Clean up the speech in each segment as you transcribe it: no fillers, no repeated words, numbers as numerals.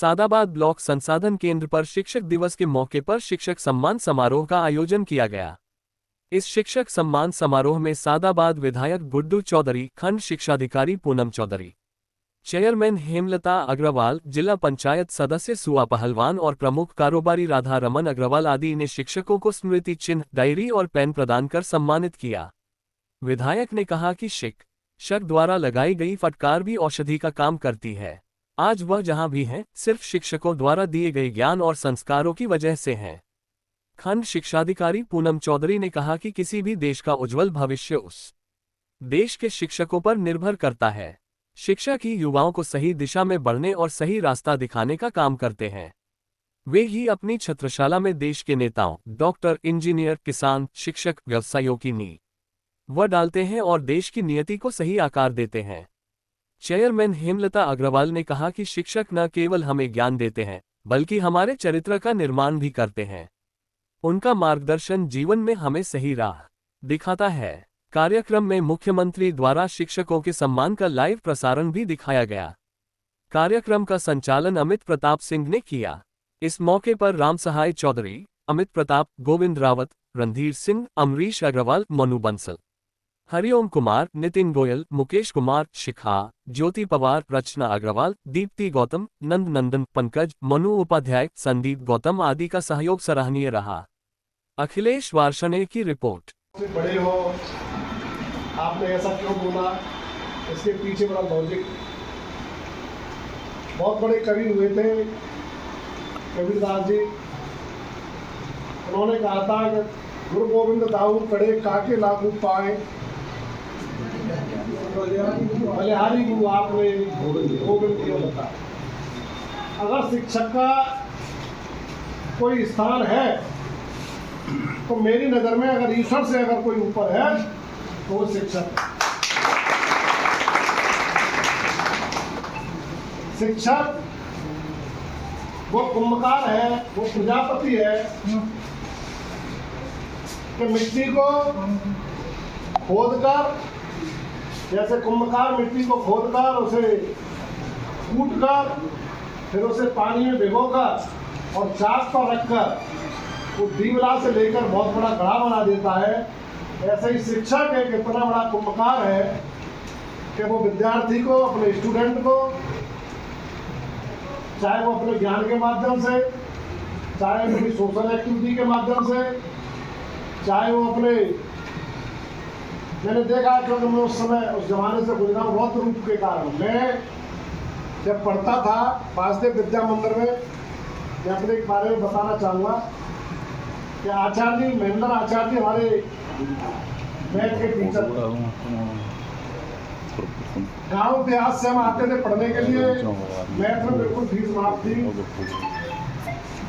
Sadabad block संसाधन केंद्र पर शिक्षक दिवस के मौके पर शिक्षक सम्मान समारोह का आयोजन किया गया। इस शिक्षक सम्मान समारोह में सादाबाद विधायक गुड्डू चौधरी, खंड शिक्षाधिकारी पूनम चौधरी, चेयरमैन हेमलता अग्रवाल, जिला पंचायत सदस्य सुआ पहलवान और प्रमुख कारोबारी राधा रमन अग्रवाल आदि ने शिक्षकों को स्मृति चिन्ह, डायरी और पेन प्रदान कर सम्मानित किया। विधायक ने कहा कि शिक्षक द्वारा लगाई गई फटकार भी औषधि का काम करती है। आज वह जहां भी हैं, सिर्फ शिक्षकों द्वारा दिए गए ज्ञान और संस्कारों की वजह से हैं। खंड शिक्षाधिकारी पूनम चौधरी ने कहा कि किसी भी देश का उज्जवल भविष्य उस देश के शिक्षकों पर निर्भर करता है। शिक्षक ही युवाओं को सही दिशा में बढ़ने और सही रास्ता दिखाने का काम करते हैं। वे ही अपनी छत्रशाला में देश के नेताओं, डॉक्टर, इंजीनियर, किसान, शिक्षक, व्यवसायियों की नींव डालते हैं और देश की नियति को सही आकार देते हैं। चेयरमैन हेमलता अग्रवाल ने कहा कि शिक्षक न केवल हमें ज्ञान देते हैं, बल्कि हमारे चरित्र का निर्माण भी करते हैं। उनका मार्गदर्शन जीवन में हमें सही राह दिखाता है। कार्यक्रम में मुख्यमंत्री द्वारा शिक्षकों के सम्मान का लाइव प्रसारण भी दिखाया गया। कार्यक्रम का संचालन अमित प्रताप सिंह ने किया। इस मौके पर राम सहाय चौधरी, अमित प्रताप, गोविंद रावत, रणधीर सिंह, अमरीश अग्रवाल, मनु बंसल, हरिओम कुमार, नितिन गोयल, मुकेश कुमार, शिखा, ज्योति पवार, रचना अग्रवाल, दीप्ति गौतम, नंद नंदन, पंकज, मनु उपाध्याय, संदीप गौतम आदि का सहयोग सराहनीय रहा। अखिलेश वार्षणे की रिपोर्ट। बड़े हो, आपने ऐसा क्यों बोला, इसके पीछे बड़ा लॉजिक। बहुत बड़े कवि हुए थे कबीरदास जी। उन्होंने कहा था कि गुरु गोविंद दाऊ कड़े काके लागू पाए, बलिहारी गुरु आपने गोविंद क्यों बता। अगर शिक्षक का कोई स्थान है तो मेरी नज़र में अगर ईश्वर से अगर कोई ऊपर है तो वो शिक्षक है। शिक्षक वो कुंभकार है, वो प्रजापति है कि मिट्टी को खोदकर, जैसे कुंभकार मिट्टी को खोदकर उसे कूटकर फिर उसे पानी में भिगोकर और चाक पर रखकर वो दीवला से लेकर बहुत बड़ा घड़ा बना देता है। ऐसे ही शिक्षक एक इतना बड़ा कुंभकार है कि वो विद्यार्थी को, अपने स्टूडेंट को, चाहे वो अपने ज्ञान के माध्यम से, चाहे अपनी सोशल एक्टिविटी के माध्यम से, चाहे वो अपने, मैंने देखा क्योंकि मैं उस समय उस जमाने से गुजरा हूँ बौद्ध रूप के कारण। मैं जब पढ़ता था वासुदेव विद्या मंदिर में, मैं अपने एक बारे में बताना चाहूँगा कि आचार्य महेंद्र आचार्य हमारे मैथ के टीचर, गाँव देहात से हम आते थे पढ़ने के लिए। मैथ में बिल्कुल फीस माफ थी।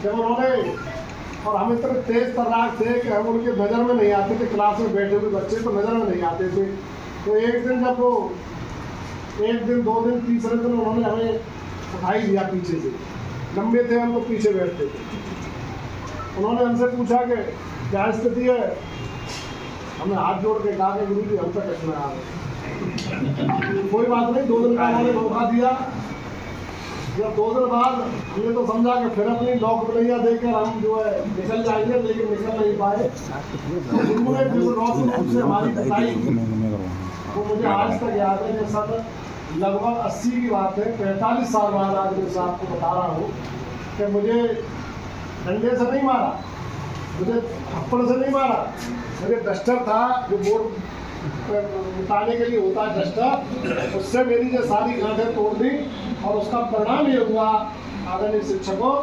जब उन्होंने, और हम इतने तेज तर्राक थे कि हम उनके नज़र में नहीं आते थे। क्लास में बैठे हुए बच्चे तो नज़र में नहीं आते थे। तो एक दिन जब वो, एक दिन, दो दिन, तीसरे दिन उन्होंने हमें उठाई दिया पीछे से। लंबे थे हम, तो पीछे बैठते थे। उन्होंने हमसे पूछा कि क्या स्थिति है। हमने हाथ जोड़ के कहा कि गुरु जी हम तक इसमें आ गए। कोई बात नहीं, 2 दिन का उन्होंने मौका दिया। जब 2 दिन बाद हमने तो समझा कि फिर अपनी लॉक बलैया देकर हम जो है निकल जाएंगे, लेकिन निकल नहीं पाए। तो गुरु ने जो रोशन रूप से हमारी बताई वो मुझे आज तक याद है कि सर लगभग 80 की बात है, 45 साल बाद आज मैं साहब को बता रहा हूँ कि मुझे डंडे से नहीं मारा, मुझे थप्पड़ से नहीं मारा, मुझे डस्टर था जो बोर्ड उतारने के लिए होता है डस्टर, उससे मेरी जो सारी गांठें तोड़ दी। और उसका परिणाम ये हुआ आदरणीय शिक्षकों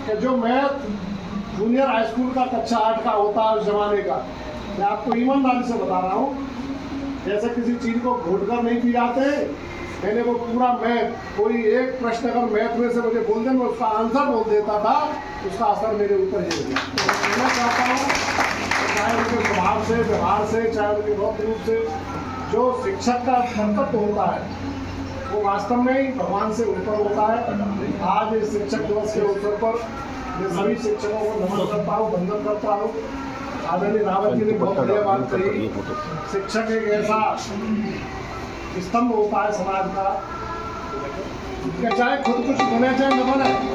कि जो मैथ जूनियर हाई स्कूल का कक्षा 8 का होता है उस जमाने का, मैं आपको ईमानदारी से बता रहा हूँ, जैसे किसी चीज़ को घोट कर नहीं पी जाते, मैंने वो पूरा मैथ, कोई एक प्रश्न अगर मैथ में से मुझे बोल दें मैं उसका आंसर बोल देता था। उसका असर मेरे ऊपर ही हो गया। तो मैं चाहता हूँ चाहे उनके स्वभाव से, व्यवहार से, चाहे उनके भौतिक रूप से, जो शिक्षक का कर्तव्य होता है वो वास्तव में ही भगवान से ऊपर होता है। आज इस शिक्षक दिवस के अवसर पर मैं सभी शिक्षकों को नमन करता हूँ, वंदन करता हूँ। आदरणीय रावत जी ने बहुत बढ़िया बात कही। शिक्षक एक ऐसा स्तंभ होता है समाज का कि चाहे खुद कुछ बने चाहे न बने,